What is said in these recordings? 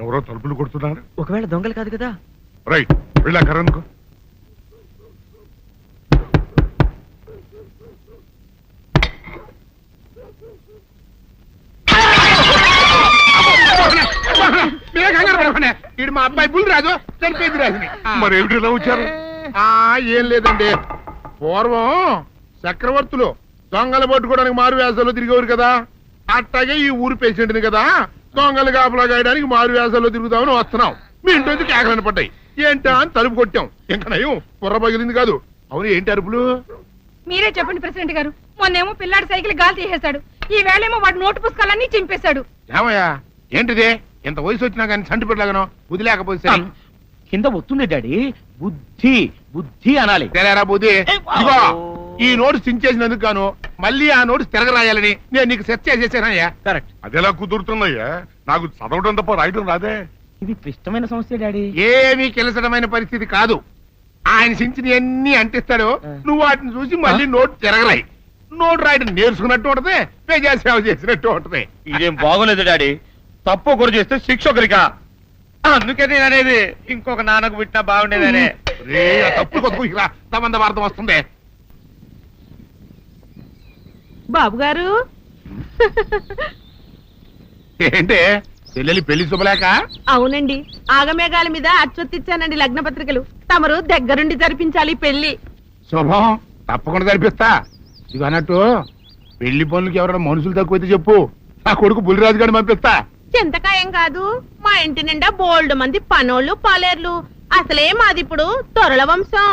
ఎవరో తలుపులు కొడుతున్నారు. ఒకవేళ దొంగలు కాదు కదా. రైట్, వెళ్ళా కరణ్కు. ఇడు మా అబ్బాయి బుల్ రాజు చనిపోయింది రాజుని. మరి ఏమిటి ఇలా వచ్చారు? ఏం లేదండి, పూర్వం చక్రవర్తులు దొంగలు పట్టుకోవడానికి మారు వేసాల్లో తిరిగేవారు కదా, అట్టాగే ఈ ఊరు పేషెంట్ని కదా దొంగలు కాపలా గాయడానికి మారు వేసాల్లో తిరుగుతామని వస్తున్నాం. మీ ఇంటి కేకలని పడ్డాయి. ఏంటా అని తలుపు కొట్టాం. ఇంకా నయం బుర్ర పగిలింది కాదు. అవును, ఏంటి అరుపులు? మీరే చెప్పండి ప్రెసిడెంట్ గారు. మొన్నేమో పిల్లాడి సైకిల్ గాలి తీసేశాడు, ఈ వేళేమో వాడి నోటు పుస్తకాలన్నీ చింపేశాడు. ఏమయ్యా ఏంటిదే? ఇంత వయసు వచ్చినా కానీ సంటి పెట్టలాగను బుద్ధి లేకపోతే కింద వస్తుంది డాడీ. బుద్ధి బుద్ధి అనాలి. తెలేరా బుద్ధి? ఇదిగో ఈ నోటు చించేసినందుకు గాను మళ్ళీ ఆ నోటు తిరగరాయాలని నేను నీకు సెట్ చేసేసానయ్యా. కరెక్ట్. అదెలా కుదురుతున్నాయ్యా? నాకు చదవడం తప్ప రాయడం రాదే. ఇది క్లిష్టమైన సమస్య డాడీ. ఏమీ కిలసడమైన పరిస్థితి కాదు. ఆయన చించిన ఎన్ని అంటిస్తాడు, నువ్వు వాటిని చూసి మళ్ళీ నోటు తిరగరాయి. నోటు రాయడం నేర్చుకున్నట్టు ఉంటది, ప్రజా సేవ చేసినట్టు ఉంటది. ఇదేం బాగోలేదు డాడీ. తప్పు ఒకరు చేస్తే శిక్ష ఒకరికా. అందుకే నేను అనేది ఇంకొక నాన్నకు పుట్టినా బాగుండేదనే. రే తప్పు కొత్త సంబంధ వార్త వస్తుంది. బాబు గారు ఏంటి చెల్లెలి పెళ్లి శుభలేక? అవునండి, ఆగమేఘాల మీద అచ్చొత్తిచ్చానండి లగ్న పత్రికలు. తమరు దగ్గరుండి జరిపించాలి పెళ్లి. శుభం, తప్పకుండా జరిపిస్తా. ఇక అన్నట్టు పెళ్లి పనులకి ఎవరైనా మనుషులు తక్కువైతే చెప్పు, నా కొడుకు బుల్లిరాజు గారిని పంపిస్తా. చింతకాయం కాదు, మా ఇంటి నిండా బోల్డ్ మంది పనోళ్ళు పాలేర్లు. అసలే మాది ఇప్పుడు తొరల వంశం.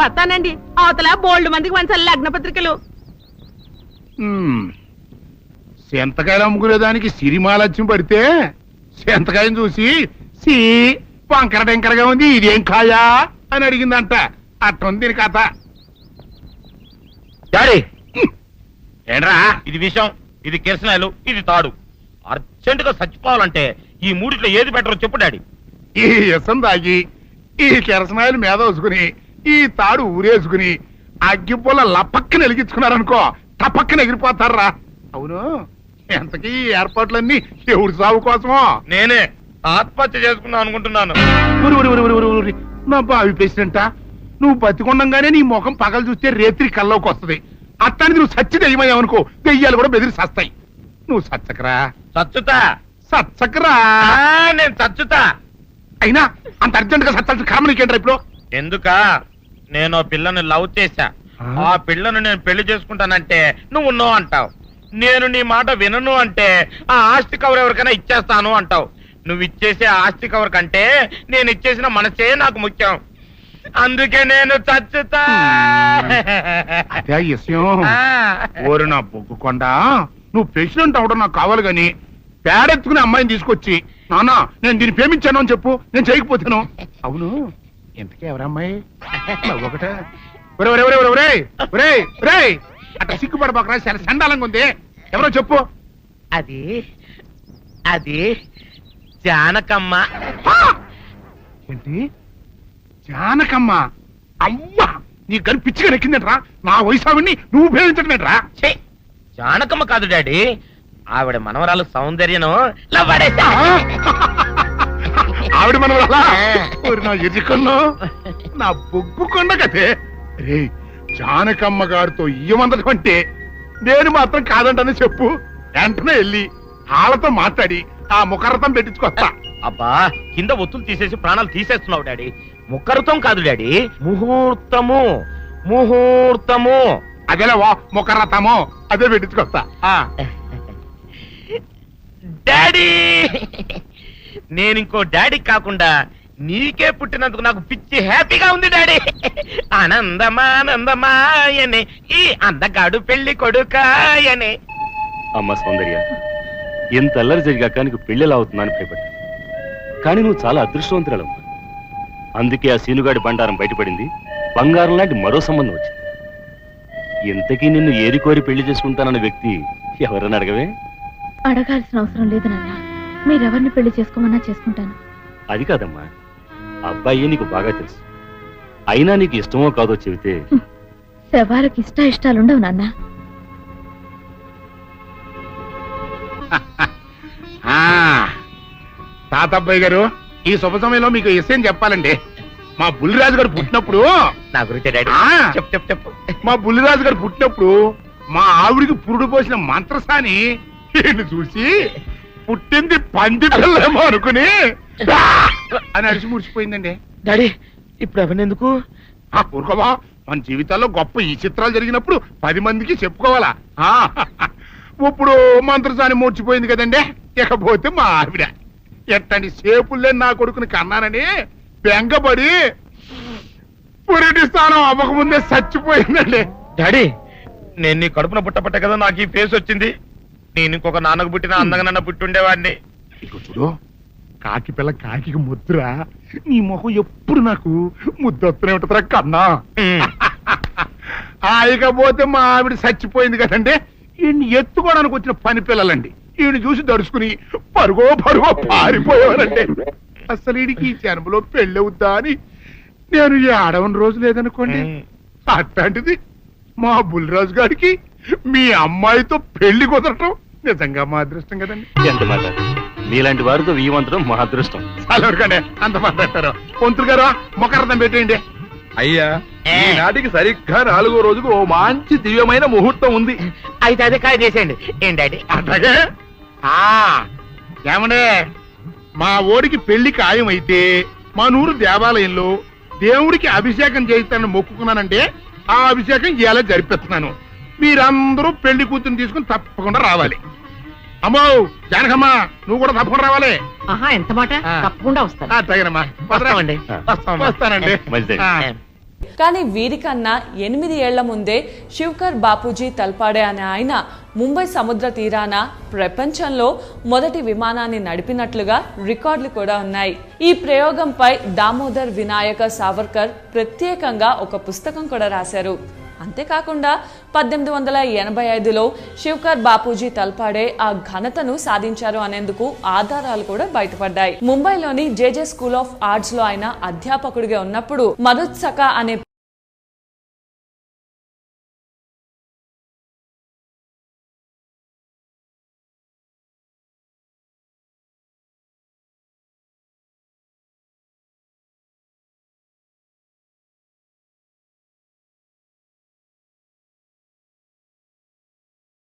వస్తానండి, అవతల బోల్డ్ మందికి వంచాలి లగ్న పత్రికలు. సెంతకాయలు అమ్ముకునేదానికి సిరిమాలత్యం పడితే సెంతకాయని చూసి సి వంకర టెంకరగా ఉంది, ఇదేం కాయా అని అడిగిందంట. అట్టుంది దీని కథ. డాడీ ఏంట్రా ఇది విషయం? ఇది కిరసనాయలు, ఇది తాడు. అర్జెంట్ గా చచ్చిపోవాలంటే ఈ మూడిట్లో ఏది బెటర్ చెప్పు డాడీ. ఈ ఇసం తాగి ఈ కిరసనాయలు మీద వేసుకుని ఈ తాడు ఊరేసుకుని అగ్గిపూల లపక్కన వెలిగించుకున్నారనుకో, టపక్కన ఎగిరిపోతారా. అవును, ఎంతకీ ఈ ఏర్పాట్లన్నీ ఎవరి సాగు కోసమో? నేనే ఆత్మహత్య చేసుకున్నాను అనుకుంటున్నాను. నా బావి పేసినంట, నువ్వు బతికొండంగానే నీ ముఖం పగలు చూస్తే రేత్రి కల్లోకి వస్తుంది. అట్టానికి నువ్వు సచ్చి దెయ్యమయ్యావనుకో, దెయ్యాలు కూడా బెదిరి సస్తాయి. నువ్వు సచ్చకరా. చచ్చుతా. సచ్చకరా. నేను చచ్చుతా. అయినా అంత అర్జెంట్ గా సచ్చాల్సిన కారణం నీకేంట్రా ఇప్పుడు? ఎందుకా? నేను ఆ పిల్లని లవ్ చేశా. ఆ పిల్లను నేను పెళ్లి చేసుకుంటానంటే నువ్వు నో అంటావు. నేను నీ మాట వినను అంటే ఆ ఆస్తి కవర్ ఎవరికైనా ఇచ్చేస్తాను అంటావు. నువ్వు ఇచ్చేసే ఆస్తి కవర్ కంటే నేను ఇచ్చేసిన మనసే నాకు ముఖ్యం. అందుకే నేను చచ్చుతా. అదే విషయం. ఓరు నా బొగ్గుకొండ, నువ్వు ప్రెసిడెంట్ అవడం నాకు కావాలి గాని పేడెత్తుకునే అమ్మాయిని తీసుకొచ్చి నానా నేను దీన్ని ప్రేమించాను అని చెప్పు, నేను చేయకపోతాను. అవును, ఎంతకే ఎవరమ్మాయి? ఒకటే అట్లా సిగ్గుపడబోకరా, చాలా సండాలంగా ఉంది. ఎవరో చెప్పు. అది అది జానకమ్మ. ఏంటి జానకమ్మ? అమ్మా, నీ గని పిచ్చిగా నెక్కిందంట్రా. నా వయసావిని నువ్వు ప్రేమించడమేట్రా? జానకమ్మ కాదు డాడీ, ఆవిడ మనవరాలు సౌందర్యను ఆవిడ మనవరాలా? నా ఎదుకల్లో నా బొగ్గుకొండ కదే. రే జానకమ్మ గారితో ఇయ్యమందడం అంటే నేను మాత్రం కాదంటని చెప్పు. వెంటనే వెళ్ళి వాళ్ళతో మాట్లాడి ఆ ముఖరథం పెట్టించుకొస్తా. అబ్బా, కింద ఒత్తులు తీసేసి ప్రాణాలు తీసేస్తున్నావు డాడీ. ముఖరథం కాదు డాడీ, ముహూర్తము. ముహూర్తము అదేలా ముఖరథము, అదే పెట్టించుకొస్తా. డాడీ, నేను ఇంకో డాడీ కాకుండా నీకే పుట్టినందుకు నాకు పిచ్చి హ్యాపీగా ఉంది డాడీ. ఆనందమానందమాయనే ఈ అందగాడు పెళ్లి కొడుకాయనే. అమ్మ సౌందర్య, ఎంత అల్లరి జరిగాక నీకు పెళ్లిలా అవుతుందని భయపడ్డా. కానీ నువ్వు చాలా అదృష్టవంతురాలమ్మా. అందుకే ఆ సీనుగాడి బండారం బయటపడింది. బంగారం లాంటి మరో సంబంధం వచ్చింది. ఇంతకీ నిన్ను ఏరికోరి పెళ్లి చేసుకుంటానన్న వ్యక్తి ఎవరని అడగవే? అడగాల్సిన అవసరం లేదు నాన్న, మీరెవరిని పెళ్లి చేసుకోమన్నా చేసుకుంటాను. అది కాదమ్మా, అబ్బాయి నీకు బాగా తెలుసు. అయినా నీకు ఇష్టమో కాదో చెబితే. శవాలకు ఇష్టాలుండవు నాన్న. తాతబ్బాయి గారు, ఈ శుభ సమయంలో మీకు విషయం చెప్పాలండి. మా బుల్లిరాజు గారు పుట్టినప్పుడు నా గురించి డాడీ ఆ. చెప్పు మా బుల్లిరాజు గారు పుట్టినప్పుడు మా ఆవిడికి పురుడు పోసిన మంత్రసాని ఈయన్ని చూసి పుట్టింది పంది పిల్లేమో అనుకుని "ఆ!" అని అరిచి ముడిచిపోయిందండి. డాడీ ఇప్పుడు అవన్నీ ఎందుకు? ఊరుకోవా, మన జీవితాల్లో గొప్ప ఈ చిత్రాలు జరిగినప్పుడు 10 మందికి చెప్పుకోవాలా. ఆ, ఇప్పుడు మంత్రసాని మూర్చిపోయింది కదండి. ఇకపోతే మా ఆవిడ ఎట్టండి సేపుల్లే నా కొడుకుని కన్నానని బెంగపడి పురిటి స్థానం అవ్వకముందే చచ్చిపోయిందండి. డాడీ నేను నీ కడుపున పుట్టపట్ట కదా నాకు ఈ ఫేస్ వచ్చింది. నేను ఇంకొక నాన్నకు పుట్టిన అందంగా నన్ను పుట్టి ఉండేవాడిని. ఇక చూడు, కాకి పిల్ల కాకి ముద్దురా, నీ మొహం ఎప్పుడు నాకు ముద్దొత్తనే ఉంటుందిరా కన్నా. ఇకపోతే మా ఆవిడ చచ్చిపోయింది కదండి. ఈయన్ని ఎత్తుకోవడానికి వచ్చిన పని పిల్లలండి ఈయన చూసి దడుచుకుని పరుగో పారిపోయేవారండి. అసలు ఈడికి ఈ జన్మలో పెళ్ళవుద్దా అని నేను ఈ ఆడవని రోజు లేదనుకోండి. అట్లాంటిది మా బుల్లిరాజు గారికి మీ అమ్మాయితో పెళ్లి కుదరటం నిజంగా మా అదృష్టం కదండి. ఎంత మాట, మీలాంటి వారితో వీయమంతరం మా అదృష్టం. చాలవరకండి, అంత మాట్లాడతారు. పొంతులు గారు మొకరదం పెట్టేయండి. అయ్యా, ఈనాటికి సరిగ్గా 4వ రోజుకు ఓ మంచి దివ్యమైన ముహూర్తం ఉంది. అయితే అదే కాయ చేసేయండి. ఏం డాడీ? అట్లాగే ఏమండే, మా ఓడికి పెళ్లి ఖాయం అయితే మా నూరు దేవాలయంలో దేవుడికి అభిషేకం చేయిస్తానని మొక్కుకున్నానంటే ఆ అభిషేకం ఇలా జరిపిస్తున్నాను. మీరందరూ పెళ్లి కూతురు తీసుకుని తప్పకుండా రావాలి. అమ్మో జానకమ్మ, నువ్వు కూడా తప్పకుండా రావాలి. ఎంత మాట, తప్పకుండా వస్తాను. అట్లాగేనమ్మా, వస్తామండి. వస్తానండి. మంచిదండి. ఆ. కానీ వీరికన్నా 8 ఏళ్ల ముందే శివకర్ బాపూజీ తల్పాడే అనే ఆయన ముంబై సముద్ర తీరాన ప్రపంచంలో మొదటి విమానాన్ని నడిపినట్లుగా రికార్డులు కూడా ఉన్నాయి. ఈ ప్రయోగంపై దామోదర్ వినాయక సావర్కర్ ప్రత్యేకంగా ఒక పుస్తకం కూడా రాశారు. అంతేకాకుండా 1885లో శివకర్ బాపూజీ తల్పాడే ఆ ఘనతను సాధించారు అనేందుకు ఆధారాలు కూడా బయటపడ్డాయి. ముంబైలోని జేజే స్కూల్ ఆఫ్ ఆర్ట్స్ లో ఆయన అధ్యాపకుడిగా ఉన్నప్పుడు మరుత్సక అనే